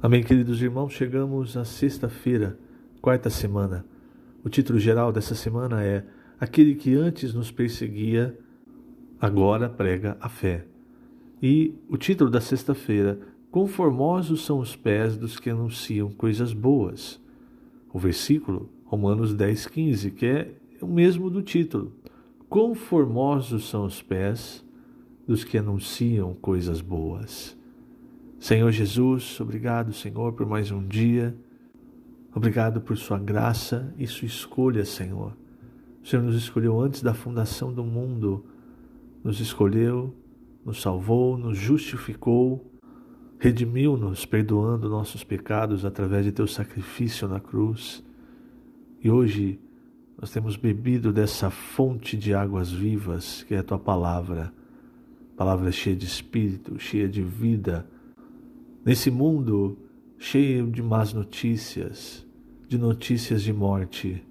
Amém, queridos irmãos, chegamos à sexta-feira, quarta semana. O título geral dessa semana é Aquele que antes nos perseguia, agora prega a fé. E o título da sexta-feira, Conformosos são os pés dos que anunciam coisas boas. O versículo, Romanos 10:15, que é o mesmo do título. Conformosos são os pés dos que anunciam coisas boas. Senhor Jesus, obrigado, Senhor, por mais um dia. Obrigado por sua graça e sua escolha, Senhor. O Senhor nos escolheu antes da fundação do mundo. Nos escolheu, nos salvou, nos justificou, redimiu-nos, perdoando nossos pecados através de teu sacrifício na cruz. E hoje nós temos bebido dessa fonte de águas vivas, que é a tua palavra. Palavra cheia de espírito, cheia de vida. Nesse mundo cheio de más notícias, de notícias de morte,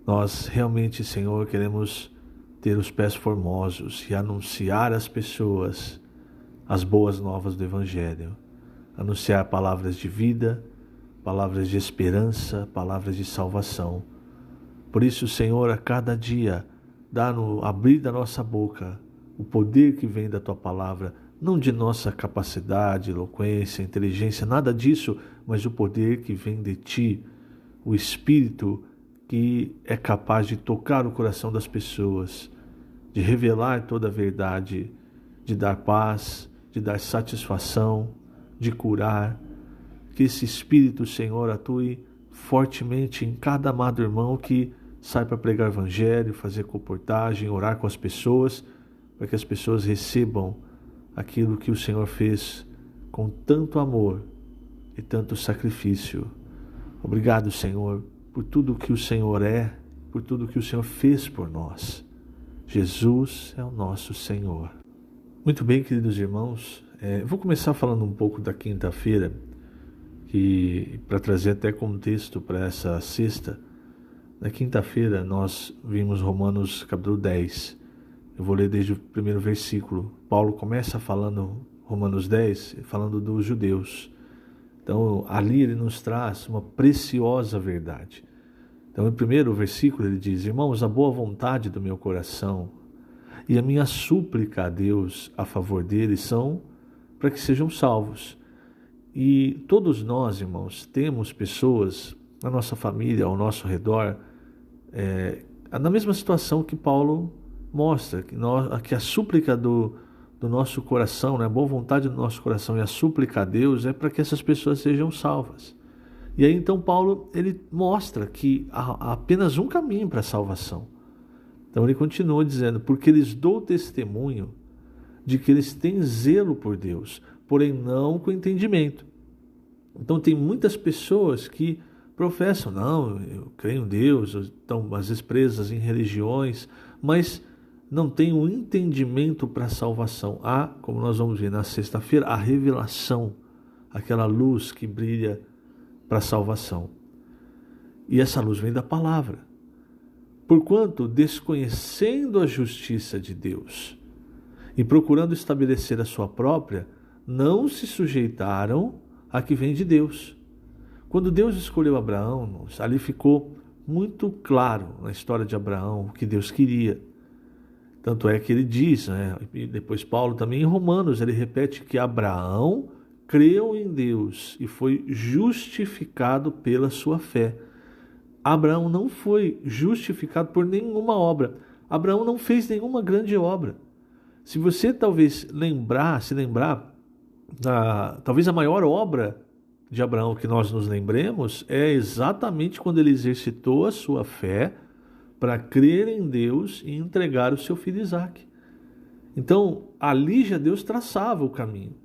nós realmente, Senhor, queremos ter os pés formosos e anunciar às pessoas as boas novas do Evangelho. Anunciar palavras de vida, palavras de esperança, palavras de salvação. Por isso, Senhor, a cada dia, dá no abrir da nossa boca o poder que vem da tua palavra, não de nossa capacidade, eloquência, inteligência, nada disso, mas o poder que vem de ti, o Espírito que é capaz de tocar o coração das pessoas, de revelar toda a verdade, de dar paz, de dar satisfação, de curar. Que esse Espírito, Senhor, atue fortemente em cada amado irmão que sai para pregar o Evangelho, fazer comportagem, orar com as pessoas, para que as pessoas recebam aquilo que o Senhor fez com tanto amor e tanto sacrifício. Obrigado, Senhor, por tudo que o Senhor é, por tudo que o Senhor fez por nós. Jesus é o nosso Senhor. Muito bem, queridos irmãos, vou começar falando um pouco da quinta-feira, para trazer até contexto para essa sexta. Na quinta-feira nós vimos Romanos capítulo 10. Eu vou ler desde o primeiro versículo. Paulo começa falando, Romanos 10, falando dos judeus. Então, ali ele nos traz uma preciosa verdade. Então, no primeiro versículo ele diz: Irmãos, a boa vontade do meu coração e a minha súplica a Deus a favor deles são para que sejam salvos. E todos nós, irmãos, temos pessoas na nossa família, ao nosso redor, na mesma situação que Paulo mostra, que a súplica do nosso coração, né, a boa vontade do nosso coração e a súplica a Deus é para que essas pessoas sejam salvas. E aí então Paulo ele mostra que há apenas um caminho para a salvação. Então ele continua dizendo: porque lhes dou testemunho de que eles têm zelo por Deus, porém não com entendimento. Então tem muitas pessoas que professam: não, eu creio em Deus, estão às vezes presas em religiões, mas não tem um entendimento para a salvação. Há, como nós vamos ver na sexta-feira, a revelação, aquela luz que brilha para a salvação. E essa luz vem da palavra. Porquanto, desconhecendo a justiça de Deus e procurando estabelecer a sua própria, não se sujeitaram a que vem de Deus. Quando Deus escolheu Abraão, ali ficou muito claro na história de Abraão o que Deus queria. Tanto é que ele diz, e depois Paulo também em Romanos, ele repete que Abraão creu em Deus e foi justificado pela sua fé. Abraão não foi justificado por nenhuma obra. Abraão não fez nenhuma grande obra. Se você talvez se lembrar, talvez a maior obra de Abraão que nós nos lembremos é exatamente quando ele exercitou a sua fé para crer em Deus e entregar o seu filho Isaque. Então, ali já Deus traçava o caminho.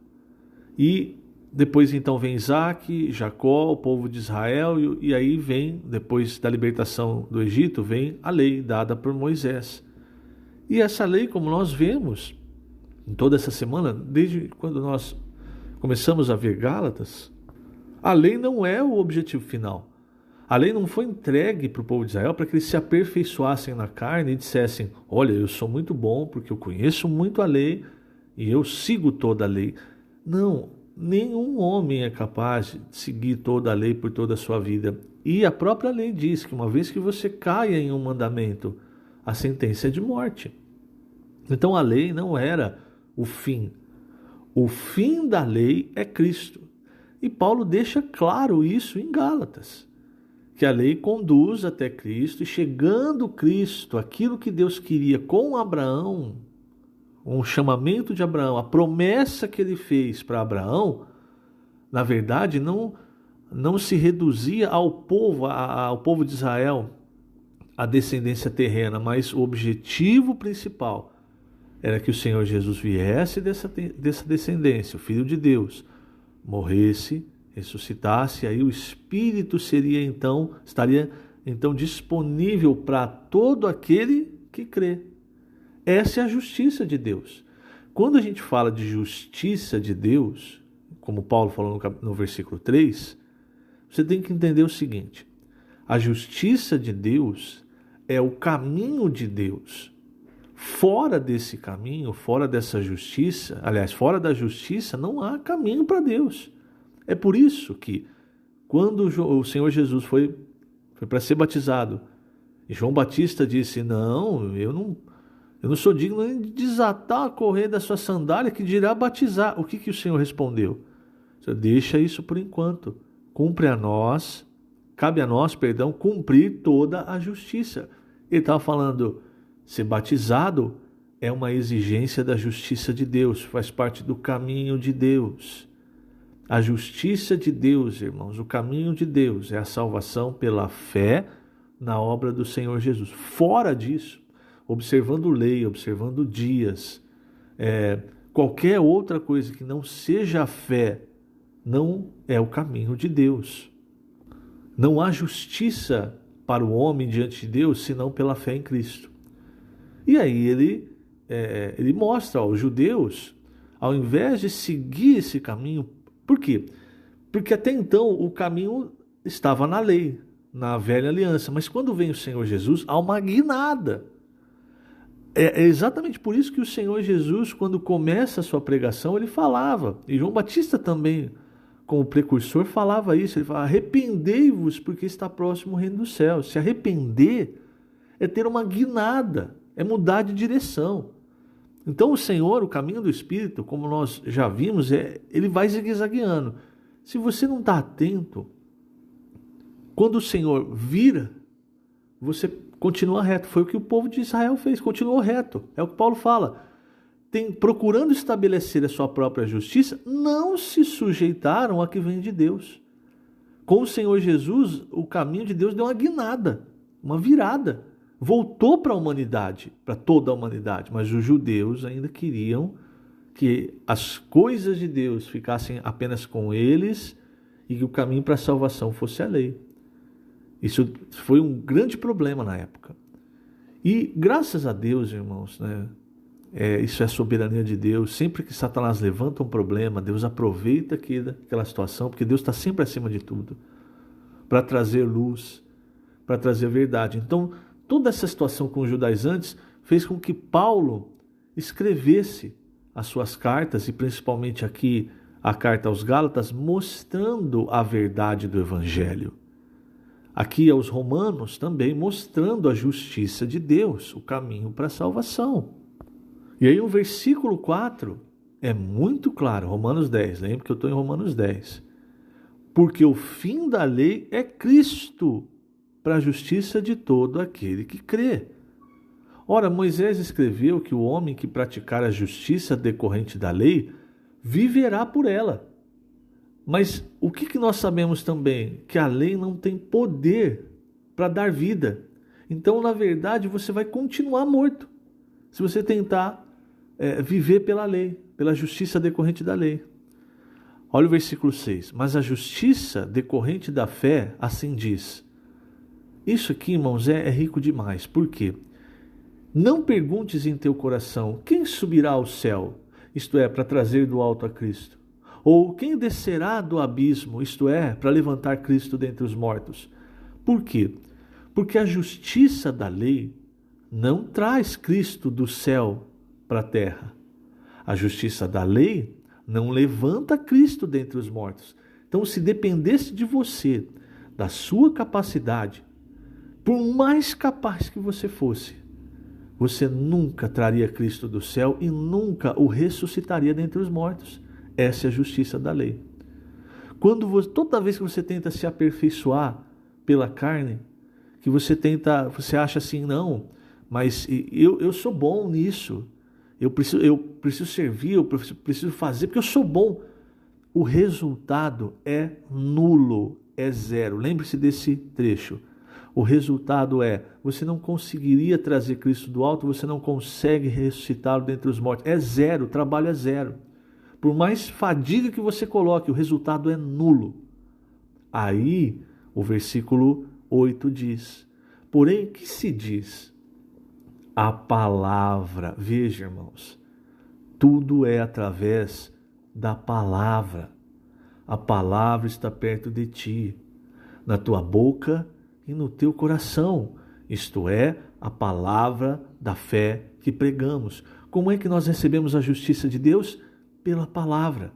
E depois então vem Isaque, Jacó, o povo de Israel, e aí vem, depois da libertação do Egito, vem a lei dada por Moisés. E essa lei, como nós vemos em toda essa semana, desde quando nós começamos a ver Gálatas, a lei não é o objetivo final. A lei não foi entregue para o povo de Israel para que eles se aperfeiçoassem na carne e dissessem: olha, eu sou muito bom porque eu conheço muito a lei e eu sigo toda a lei. Não, nenhum homem é capaz de seguir toda a lei por toda a sua vida. E a própria lei diz que uma vez que você caia em um mandamento, a sentença é de morte. Então a lei não era o fim. O fim da lei é Cristo. E Paulo deixa claro isso em Gálatas, que a lei conduz até Cristo, e chegando Cristo, aquilo que Deus queria com Abraão, um chamamento de Abraão, a promessa que ele fez para Abraão, na verdade não se reduzia ao povo de Israel, a descendência terrena, mas o objetivo principal era que o Senhor Jesus viesse dessa descendência, o Filho de Deus, morresse, ressuscitasse, aí o Espírito estaria então disponível para todo aquele que crê. Essa é a justiça de Deus. Quando a gente fala de justiça de Deus, como Paulo falou no versículo 3, você tem que entender o seguinte: a justiça de Deus é o caminho de Deus. Fora desse caminho, fora dessa justiça, aliás, fora da justiça, não há caminho para Deus. É por isso que, quando o Senhor Jesus foi para ser batizado, e João Batista disse: não, eu não sou digno nem de desatar a correia da sua sandália, que dirá batizar. O que o Senhor respondeu? Deixa isso por enquanto. Cabe a nós, cumprir toda a justiça. Ele estava falando, ser batizado é uma exigência da justiça de Deus, faz parte do caminho de Deus. A justiça de Deus, irmãos, o caminho de Deus é a salvação pela fé na obra do Senhor Jesus. Fora disso, observando lei, observando dias, qualquer outra coisa que não seja a fé, não é o caminho de Deus. Não há justiça para o homem diante de Deus, senão pela fé em Cristo. E aí ele mostra aos judeus, ao invés de seguir esse caminho, por quê? Porque até então o caminho estava na lei, na velha aliança, mas quando vem o Senhor Jesus, há uma guinada. É exatamente por isso que o Senhor Jesus, quando começa a sua pregação, ele falava, e João Batista também, como precursor, falava isso, ele falava: arrependei-vos, porque está próximo o reino dos céus. Se arrepender é ter uma guinada, é mudar de direção. Então o Senhor, o caminho do Espírito, como nós já vimos, ele vai zigue-zagueando. Se você não está atento, quando o Senhor vira, você continua reto. Foi o que o povo de Israel fez, continuou reto. É o que Paulo fala. Procurando estabelecer a sua própria justiça, não se sujeitaram a que vem de Deus. Com o Senhor Jesus, o caminho de Deus deu uma guinada, uma virada. Voltou para a humanidade, para toda a humanidade, mas os judeus ainda queriam que as coisas de Deus ficassem apenas com eles e que o caminho para a salvação fosse a lei. Isso foi um grande problema na época. E graças a Deus, irmãos, isso é a soberania de Deus. Sempre que Satanás levanta um problema, Deus aproveita aquela situação, porque Deus está sempre acima de tudo, para trazer luz, para trazer verdade. Então, toda essa situação com os judaizantes fez com que Paulo escrevesse as suas cartas, e principalmente aqui a carta aos Gálatas, mostrando a verdade do Evangelho. Aqui aos Romanos também mostrando a justiça de Deus, o caminho para a salvação. E aí o versículo 4 é muito claro, Romanos 10, lembra que eu estou em Romanos 10. Porque o fim da lei é Cristo, para a justiça de todo aquele que crê. Ora, Moisés escreveu que o homem que praticar a justiça decorrente da lei viverá por ela. Mas o que nós sabemos também? Que a lei não tem poder para dar vida. Então, na verdade, você vai continuar morto se você tentar viver pela lei, pela justiça decorrente da lei. Olha o versículo 6. Mas a justiça decorrente da fé, assim diz. Isso aqui, irmãos, é rico demais. Por quê? Não perguntes em teu coração: quem subirá ao céu? Isto é, para trazer do alto a Cristo. Ou quem descerá do abismo? Isto é, para levantar Cristo dentre os mortos. Por quê? Porque a justiça da lei não traz Cristo do céu para a terra. A justiça da lei não levanta Cristo dentre os mortos. Então, se dependesse de você, da sua capacidade, por mais capaz que você fosse, você nunca traria Cristo do céu e nunca o ressuscitaria dentre os mortos. Essa é a justiça da lei. Toda vez que você tenta se aperfeiçoar pela carne, que você acha assim, não, mas eu sou bom nisso, eu preciso servir, eu preciso fazer, porque eu sou bom. O resultado é nulo, é zero. Lembre-se desse trecho. O resultado é, você não conseguiria trazer Cristo do alto, você não consegue ressuscitá-lo dentre os mortos. É zero, o trabalho é zero. Por mais fadiga que você coloque, o resultado é nulo. Aí, o versículo 8 diz, porém, que se diz? A palavra, veja, irmãos, tudo é através da palavra. A palavra está perto de ti, na tua boca e no teu coração, isto é, a palavra da fé que pregamos. Como é que nós recebemos a justiça de Deus? Pela palavra,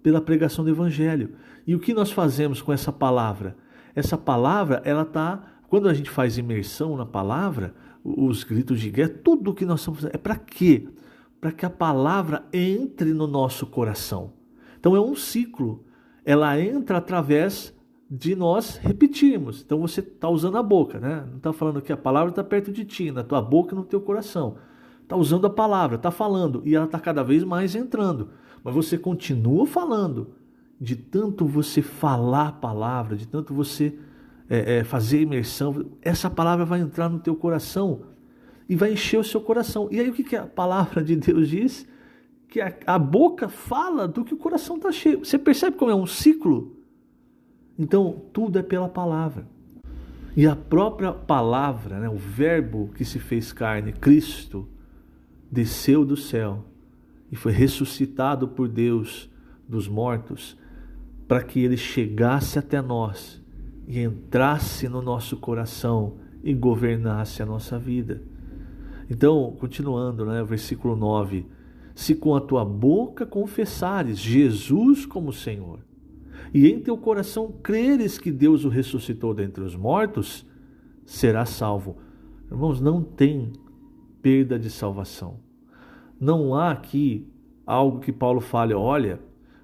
pela pregação do Evangelho. E o que nós fazemos com essa palavra? Essa palavra, quando a gente faz imersão na palavra, os gritos de guerra, tudo o que nós estamos fazendo, é para quê? Para que a palavra entre no nosso coração. Então é um ciclo, ela entra através de nós repetirmos. Então você está usando a boca, né? Não está falando que a palavra está perto de ti, na tua boca e no teu coração. Está usando a palavra, está falando, e ela está cada vez mais entrando. Mas você continua falando. De tanto você falar a palavra, de tanto você fazer imersão, essa palavra vai entrar no teu coração e vai encher o seu coração. E aí o que a palavra de Deus diz? Que a boca fala do que o coração está cheio. Você percebe como é um ciclo? Então, tudo é pela palavra. E a própria palavra, né, o verbo que se fez carne, Cristo, desceu do céu e foi ressuscitado por Deus dos mortos para que ele chegasse até nós e entrasse no nosso coração e governasse a nossa vida. Então, continuando, né, versículo 9, se com a tua boca confessares Jesus como Senhor, e em teu coração creres que Deus o ressuscitou dentre os mortos, serás salvo. Irmãos, não tem perda de salvação. Não há aqui algo que Paulo fale, olha,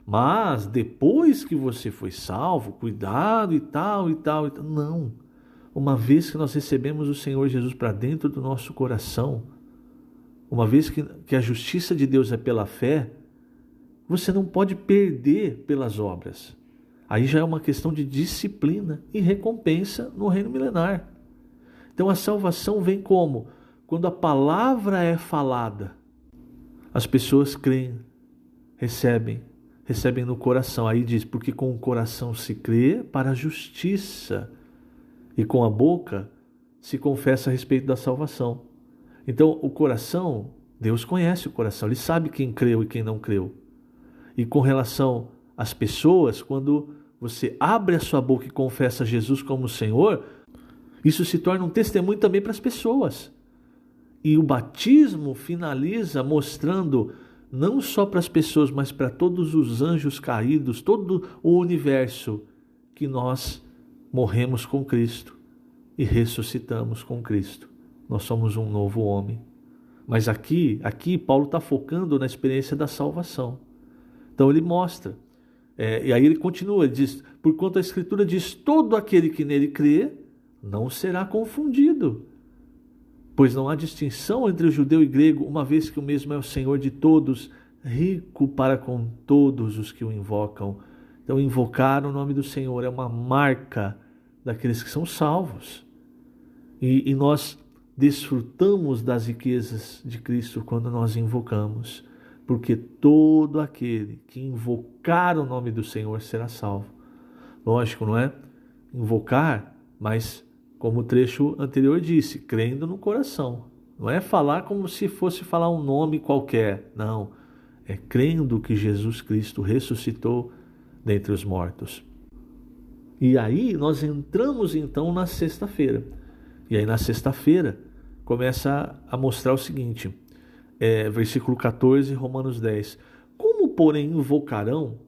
mas depois que você foi salvo, cuidado e tal, e tal, e tal. Não. Uma vez que nós recebemos o Senhor Jesus para dentro do nosso coração, uma vez que a justiça de Deus é pela fé, você não pode perder pelas obras. Aí já é uma questão de disciplina e recompensa no reino milenar. Então a salvação vem como? Quando a palavra é falada, as pessoas creem, recebem no coração. Aí diz, porque com o coração se crê para a justiça e com a boca se confessa a respeito da salvação. Então o coração, Deus conhece o coração, Ele sabe quem creu e quem não creu. E com relação às pessoas, quando você abre a sua boca e confessa Jesus como Senhor, isso se torna um testemunho também para as pessoas. E o batismo finaliza mostrando não só para as pessoas, mas para todos os anjos caídos, todo o universo, que nós morremos com Cristo e ressuscitamos com Cristo. Nós somos um novo homem. Mas aqui Paulo está focando na experiência da salvação. Então ele mostra. E aí ele continua, ele diz, porquanto a Escritura diz, todo aquele que nele crê não será confundido. Pois não há distinção entre o judeu e grego, uma vez que o mesmo é o Senhor de todos, rico para com todos os que o invocam. Então invocar o nome do Senhor é uma marca daqueles que são salvos. E nós desfrutamos das riquezas de Cristo quando nós invocamos. Porque todo aquele que invocar o nome do Senhor será salvo. Lógico, não é? Invocar, mas como o trecho anterior disse, crendo no coração. Não é falar como se fosse falar um nome qualquer. Não. É crendo que Jesus Cristo ressuscitou dentre os mortos. E aí nós entramos então na sexta-feira. E aí na sexta-feira começa a mostrar o seguinte. Versículo 14, Romanos 10. Como, porém, invocarão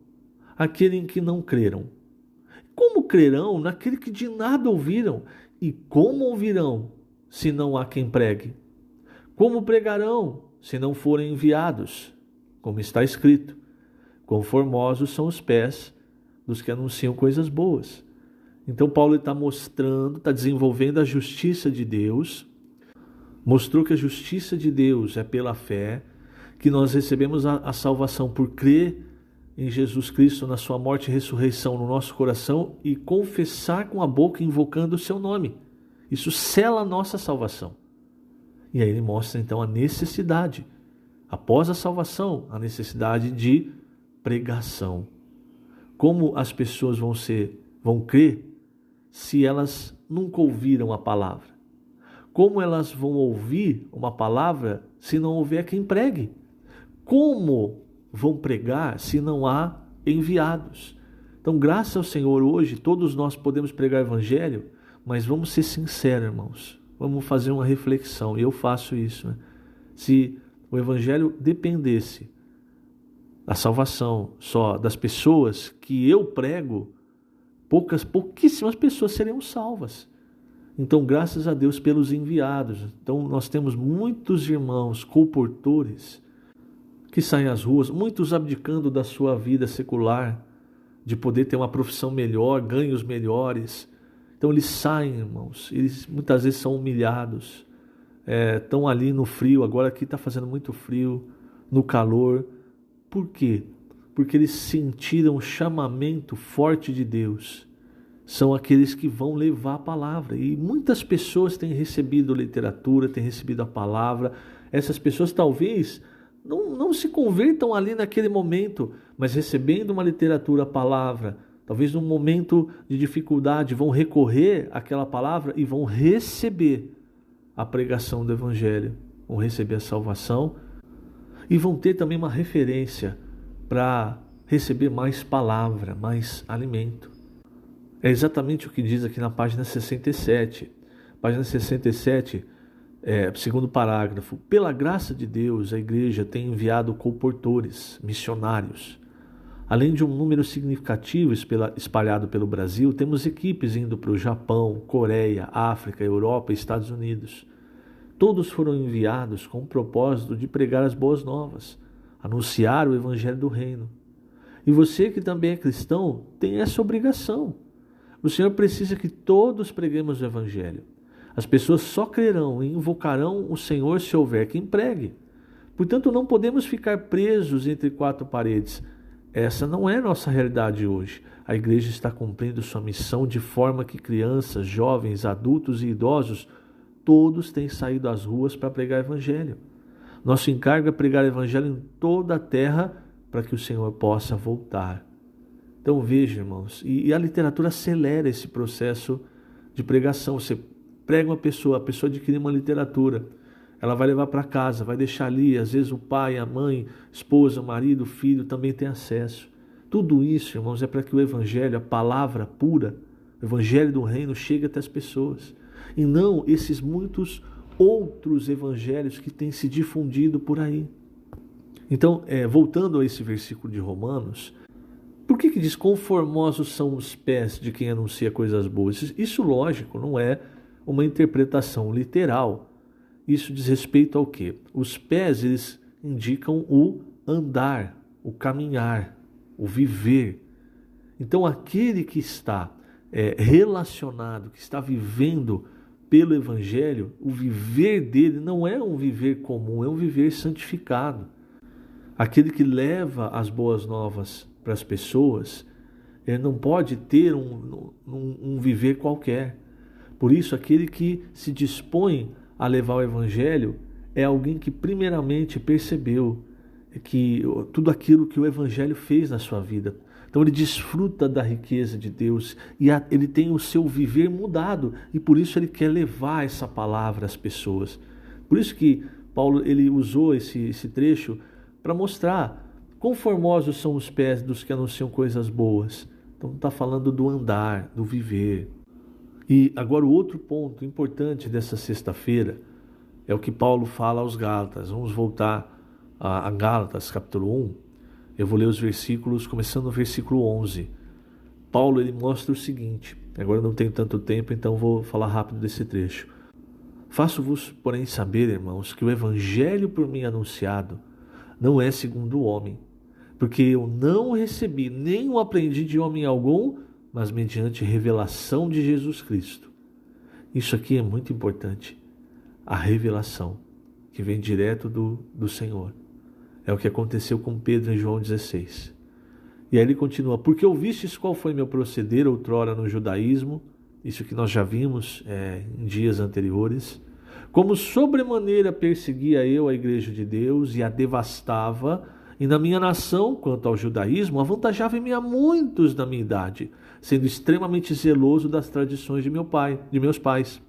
aquele em que não creram? Como crerão naquele que de nada ouviram? E como ouvirão, se não há quem pregue? Como pregarão, se não forem enviados? Como está escrito: quão formosos são os pés dos que anunciam coisas boas. Então Paulo está mostrando, está desenvolvendo a justiça de Deus, mostrou que a justiça de Deus é pela fé, que nós recebemos a salvação por crer em Jesus Cristo, na sua morte e ressurreição no nosso coração e confessar com a boca invocando o seu nome. Isso sela a nossa salvação. E aí ele mostra então a necessidade, após a salvação, a necessidade de pregação. Como as pessoas vão crer se elas nunca ouviram a palavra? Como elas vão ouvir uma palavra se não houver quem pregue? Como vão pregar se não há enviados? Então, graças ao Senhor, hoje todos nós podemos pregar o evangelho, mas vamos ser sinceros, irmãos. Vamos fazer uma reflexão, e eu faço isso, né? Se o evangelho dependesse da salvação só das pessoas que eu prego, pouquíssimas pessoas seriam salvas. Então, graças a Deus pelos enviados. Então, nós temos muitos irmãos colportores que saem às ruas, muitos abdicando da sua vida secular, de poder ter uma profissão melhor, ganhos melhores. Então, eles saem, irmãos, eles muitas vezes são humilhados, estão ali no frio, agora aqui está fazendo muito frio, no calor. Por quê? Porque eles sentiram o chamamento forte de Deus. São aqueles que vão levar a palavra. E muitas pessoas têm recebido literatura, têm recebido a palavra. Essas pessoas talvez não se convertam ali naquele momento, mas recebendo uma literatura, a palavra, talvez num momento de dificuldade, vão recorrer àquela palavra e vão receber a pregação do Evangelho, vão receber a salvação e vão ter também uma referência para receber mais palavra, mais alimento. É exatamente o que diz aqui na página 67. Página 67, segundo parágrafo. Pela graça de Deus, a igreja tem enviado colportores, missionários. Além de um número significativo espalhado pelo Brasil, temos equipes indo para o Japão, Coreia, África, Europa e Estados Unidos. Todos foram enviados com o propósito de pregar as boas novas, anunciar o evangelho do reino. E você que também é cristão, tem essa obrigação. O Senhor precisa que todos preguemos o evangelho. As pessoas só crerão e invocarão o Senhor se houver quem pregue. Portanto, não podemos ficar presos entre quatro paredes. Essa não é nossa realidade hoje. A igreja está cumprindo sua missão de forma que crianças, jovens, adultos e idosos, todos têm saído às ruas para pregar o evangelho. Nosso encargo é pregar o evangelho em toda a terra para que o Senhor possa voltar. Então veja, irmãos, e a literatura acelera esse processo de pregação. Você prega uma pessoa, a pessoa adquire uma literatura, ela vai levar para casa, vai deixar ali, às vezes o pai, a mãe, esposa, o marido, o filho também tem acesso. Tudo isso, irmãos, é para que o evangelho, a palavra pura, o evangelho do reino chegue até as pessoas. E não esses muitos outros evangelhos que têm se difundido por aí. Então, voltando a esse versículo de Romanos, por que diz quão formosos são os pés de quem anuncia coisas boas? Isso, lógico, não é uma interpretação literal. Isso diz respeito ao quê? Os pés, eles indicam o andar, o caminhar, o viver. Então, aquele que está relacionado, que está vivendo pelo Evangelho, o viver dele não é um viver comum, é um viver santificado. Aquele que leva as boas novas para as pessoas, ele não pode ter um viver qualquer. Por isso, aquele que se dispõe a levar o Evangelho é alguém que primeiramente percebeu que tudo aquilo que o Evangelho fez na sua vida. Então ele desfruta da riqueza de Deus e ele tem o seu viver mudado e por isso ele quer levar essa palavra às pessoas. Por isso que Paulo ele usou esse trecho para mostrar quão formosos são os pés dos que anunciam coisas boas. Então está falando do andar, do viver. E agora o outro ponto importante dessa sexta-feira é o que Paulo fala aos Gálatas. Vamos voltar a Gálatas capítulo 1. Eu vou ler os versículos, começando no versículo 11. Paulo, ele mostra o seguinte, agora não tenho tanto tempo, então vou falar rápido desse trecho. Faço-vos, porém, saber, irmãos, que o evangelho por mim anunciado não é segundo o homem, porque eu não recebi, nem o aprendi de homem algum, mas mediante revelação de Jesus Cristo. Isso aqui é muito importante, a revelação, que vem direto do Senhor. É o que aconteceu com Pedro em João 16. E aí ele continua, porque ouvistes qual foi meu proceder outrora no judaísmo, isso que nós já vimos em dias anteriores, como sobremaneira perseguia eu a igreja de Deus e a devastava, e na minha nação, quanto ao judaísmo, avantajava-me a muitos da minha idade, sendo extremamente zeloso das tradições de meus pais.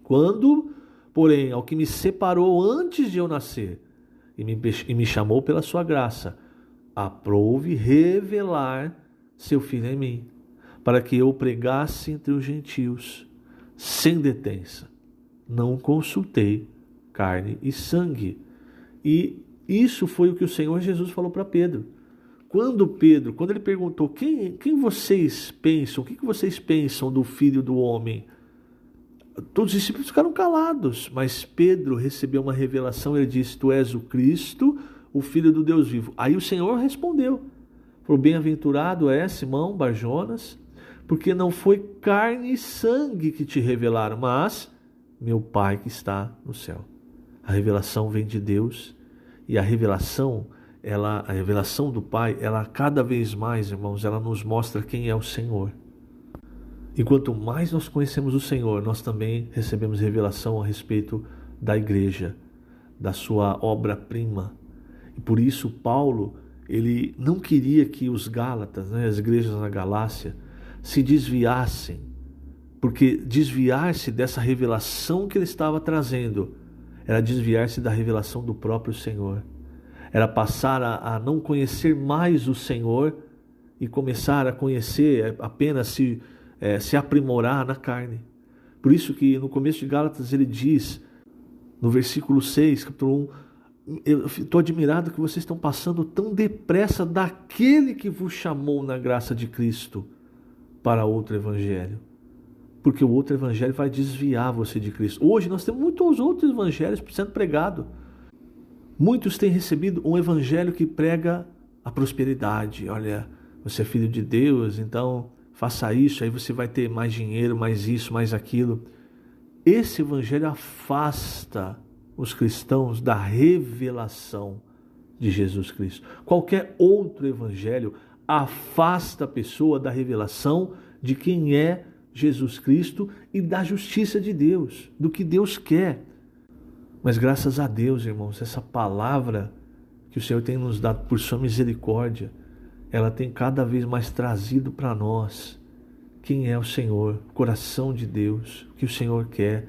Quando, porém, ao que me separou antes de eu nascer, e me chamou pela sua graça, aprouve revelar seu Filho em mim, para que eu pregasse entre os gentios, sem detença. Não consultei carne e sangue. E isso foi o que o Senhor Jesus falou para Pedro. Quando ele perguntou, quem vocês pensam, o que vocês pensam do Filho do Homem? Todos os discípulos ficaram calados, mas Pedro recebeu uma revelação, ele disse, tu és o Cristo, o Filho do Deus vivo. Aí o Senhor respondeu, falou, bem-aventurado é Simão Barjonas, porque não foi carne e sangue que te revelaram, mas meu Pai que está no céu. A revelação vem de Deus, e a revelação do Pai, ela cada vez mais, irmãos, ela nos mostra quem é o Senhor. E quanto mais nós conhecemos o Senhor, nós também recebemos revelação a respeito da igreja, da sua obra-prima. E por isso Paulo, ele não queria que os Gálatas, as igrejas na Galácia, se desviassem, porque desviar-se dessa revelação que ele estava trazendo era desviar-se da revelação do próprio Senhor. Era passar a não conhecer mais o Senhor e começar a conhecer, apenas se aprimorar na carne. Por isso que no começo de Gálatas ele diz, no versículo 6, capítulo 1, eu estou admirado que vocês estão passando tão depressa daquele que vos chamou na graça de Cristo para outro evangelho. Porque o outro evangelho vai desviar você de Cristo. Hoje nós temos muitos outros evangelhos sendo pregados. Muitos têm recebido um evangelho que prega a prosperidade. Olha, você é filho de Deus, então faça isso, aí você vai ter mais dinheiro, mais isso, mais aquilo. Esse evangelho afasta os cristãos da revelação de Jesus Cristo. Qualquer outro evangelho afasta a pessoa da revelação de quem é Jesus Cristo e da justiça de Deus, do que Deus quer. Mas graças a Deus, irmãos, essa palavra que o Senhor tem nos dado por sua misericórdia, ela tem cada vez mais trazido para nós quem é o Senhor, o coração de Deus, o que o Senhor quer.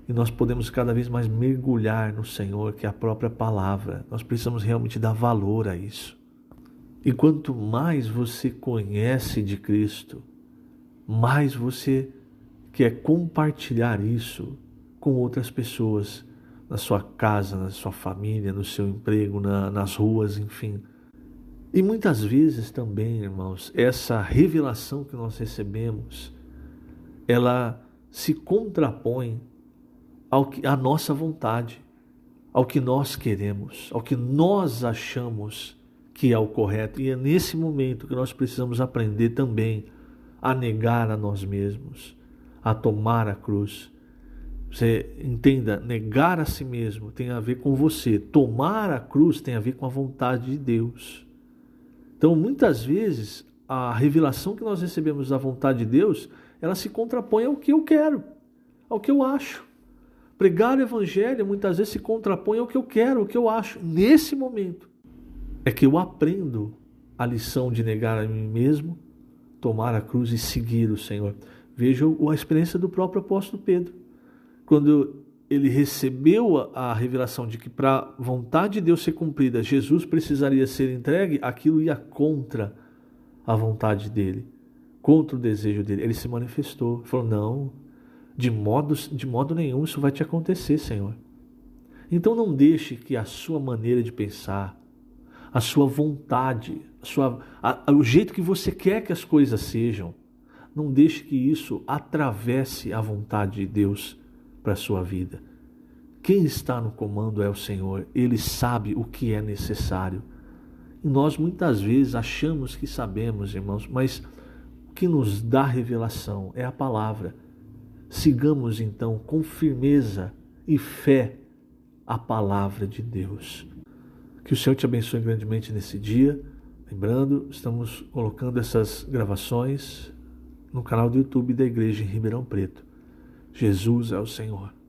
E nós podemos cada vez mais mergulhar no Senhor, que é a própria palavra. Nós precisamos realmente dar valor a isso. E quanto mais você conhece de Cristo, mais você quer compartilhar isso com outras pessoas, na sua casa, na sua família, no seu emprego, nas ruas, enfim. E muitas vezes também, irmãos, essa revelação que nós recebemos, ela se contrapõe à nossa vontade, ao que nós queremos, ao que nós achamos que é o correto. E é nesse momento que nós precisamos aprender também a negar a nós mesmos, a tomar a cruz. Você entenda, negar a si mesmo tem a ver com você. Tomar a cruz tem a ver com a vontade de Deus. Então, muitas vezes, a revelação que nós recebemos da vontade de Deus, ela se contrapõe ao que eu quero, ao que eu acho. Pregar o evangelho, muitas vezes, se contrapõe ao que eu quero, ao que eu acho. Nesse momento, é que eu aprendo a lição de negar a mim mesmo, tomar a cruz e seguir o Senhor. Veja a experiência do próprio apóstolo Pedro. Quando ele recebeu a revelação de que para a vontade de Deus ser cumprida, Jesus precisaria ser entregue, aquilo ia contra a vontade dele, contra o desejo dele. Ele se manifestou, falou, não, de modo nenhum isso vai te acontecer, Senhor. Então não deixe que a sua maneira de pensar, a sua vontade, o jeito que você quer que as coisas sejam. Não deixe que isso atravesse a vontade de Deus para a sua vida. Quem está no comando é o Senhor. Ele sabe o que é necessário. E nós muitas vezes achamos que sabemos, irmãos, mas o que nos dá revelação é a palavra. Sigamos então com firmeza e fé a palavra de Deus. Que o Senhor te abençoe grandemente nesse dia. Lembrando, estamos colocando essas gravações no canal do YouTube da Igreja em Ribeirão Preto. Jesus é o Senhor.